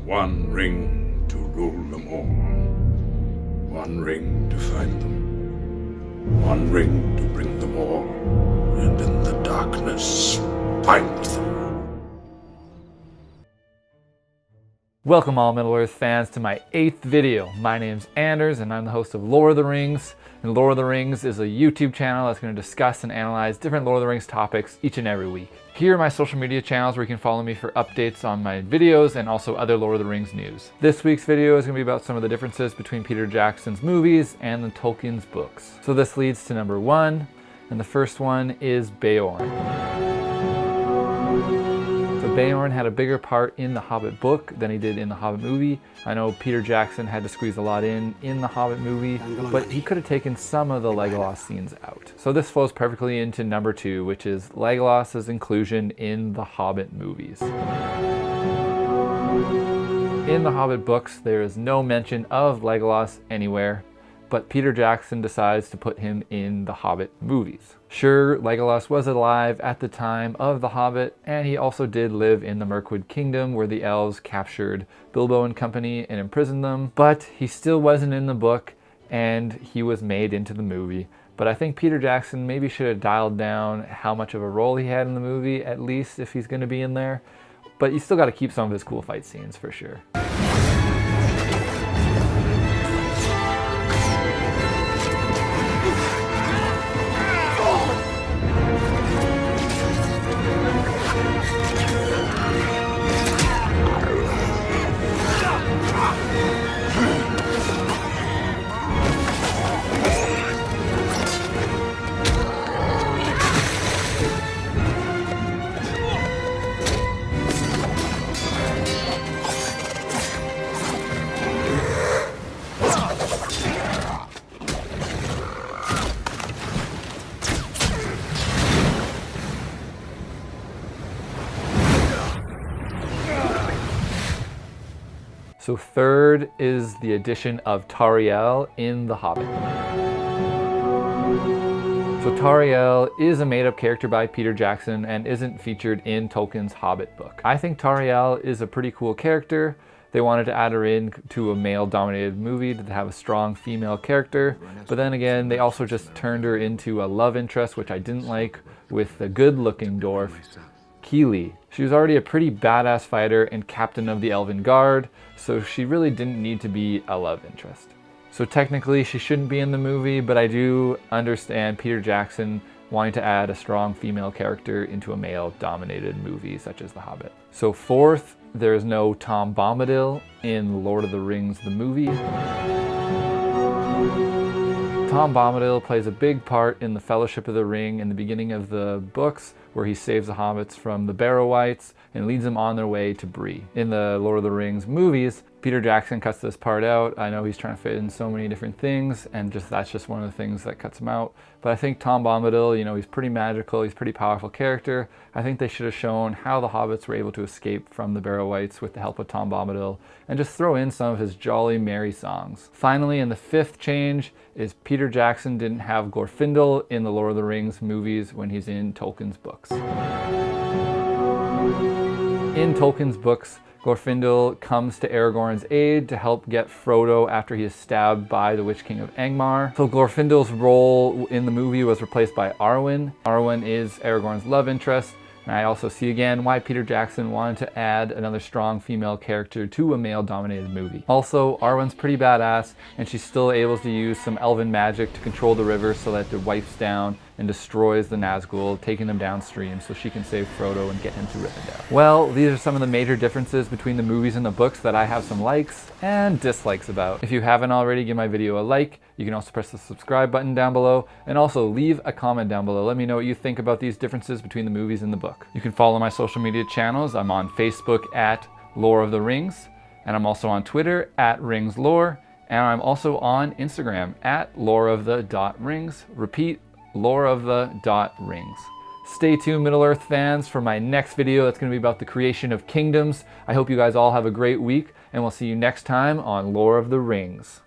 One ring to rule them all. One ring to find them. One ring to bring them all. And in the darkness, find them. Welcome all Middle-earth fans to my 8th video. My name's Anders and I'm the host of Lord of the Rings. And Lord of the Rings is a YouTube channel that's going to discuss and analyze different Lord of the Rings topics each and every week. Here are my social media channels where you can follow me for updates on my videos and also other Lord of the Rings news. This week's video is going to be about some of the differences between Peter Jackson's movies and the Tolkien's books. So this leads to number 1, and the first one is Beorn. So Beorn had a bigger part in the Hobbit book than he did in the Hobbit movie. I know Peter Jackson had to squeeze a lot in the Hobbit movie, but he could have taken some of the Legolas scenes out. So this flows perfectly into number 2, which is Legolas's inclusion in the Hobbit movies. In the Hobbit books, there is no mention of Legolas anywhere, but Peter Jackson decides to put him in the Hobbit movies. Sure, Legolas was alive at the time of The Hobbit, and he also did live in the Mirkwood Kingdom where the elves captured Bilbo and company and imprisoned them, but he still wasn't in the book, and he was made into the movie. But I think Peter Jackson maybe should have dialed down how much of a role he had in the movie, at least if he's going to be in there. But you still got to keep some of his cool fight scenes for sure. So third is the addition of Tauriel in The Hobbit. So Tauriel is a made-up character by Peter Jackson and isn't featured in Tolkien's Hobbit book. I think Tauriel is a pretty cool character. They wanted to add her in to a male-dominated movie to have a strong female character, but then again, they also just turned her into a love interest, which I didn't like, with a good-looking dwarf, Keely. She was already a pretty badass fighter and captain of the Elven Guard, so she really didn't need to be a love interest. So technically she shouldn't be in the movie, but I do understand Peter Jackson wanting to add a strong female character into a male-dominated movie such as The Hobbit. So fourth, there is no Tom Bombadil in Lord of the Rings the movie. Tom Bombadil plays a big part in the Fellowship of the Ring in the beginning of the books, where he saves the hobbits from the Barrow-wights and leads them on their way to Bree. In the Lord of the Rings movies, Peter Jackson cuts this part out. I know he's trying to fit in so many different things, and that's just one of the things that cuts him out. But I think Tom Bombadil, you know, he's pretty magical, he's a pretty powerful character. I think they should have shown how the hobbits were able to escape from the Barrow-wights with the help of Tom Bombadil, and just throw in some of his jolly, merry songs. Finally, in the fifth change, is Peter Jackson didn't have Glorfindel in the Lord of the Rings movies when he's in Tolkien's books. In Tolkien's books, Glorfindel comes to Aragorn's aid to help get Frodo after he is stabbed by the Witch King of Angmar. So Glorfindel's role in the movie was replaced by Arwen. Arwen is Aragorn's love interest. And I also see again why Peter Jackson wanted to add another strong female character to a male-dominated movie. Also, Arwen's pretty badass, and she's still able to use some elven magic to control the river so that it wipes down and destroys the Nazgul, taking them downstream so she can save Frodo and get him to Rivendell. Well, these are some of the major differences between the movies and the books that I have some likes and dislikes about. If you haven't already, give my video a like. You can also press the subscribe button down below, and also leave a comment down below. Let me know what you think about these differences between the movies and the book. You can follow my social media channels. I'm on Facebook at Lore of the Rings, and I'm also on Twitter at RingsLore, and I'm also on Instagram at loreofthe.rings. Repeat, loreofthe.rings. Stay tuned, Middle-earth fans, for my next video that's going to be about the creation of kingdoms. I hope you guys all have a great week, and we'll see you next time on Lore of the Rings.